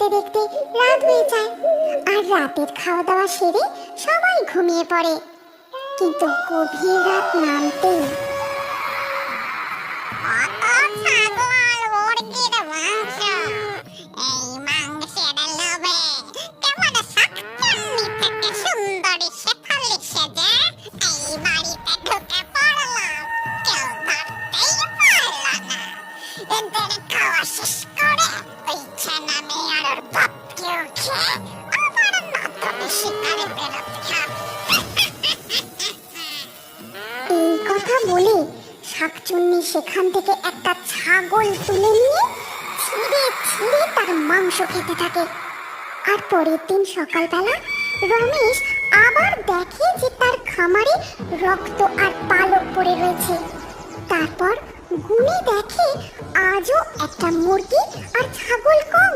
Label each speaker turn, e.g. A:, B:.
A: দেখতে দেখতে রাত হয়ে যায়। আর রাতের খাওয়া দাওয়া সেরে সবাই ঘুমিয়ে পড়ে। কিন্তু গভীর রাত নামতেই এই কথা বলে শাকচুন্নি সেখান থেকে একটা ছাগল তুলে নিয়ে ছিঁড়ে ছিঁড়ে তার মাংস খেতে থাকে। আর পরের দিন সকালবেলা রমেশ আবার দেখে যে তার খামারে রক্ত আর পালক পড়ে রয়েছে। তারপর গুনে দেখে আজও একটা মুরগি আর ছাগল কম।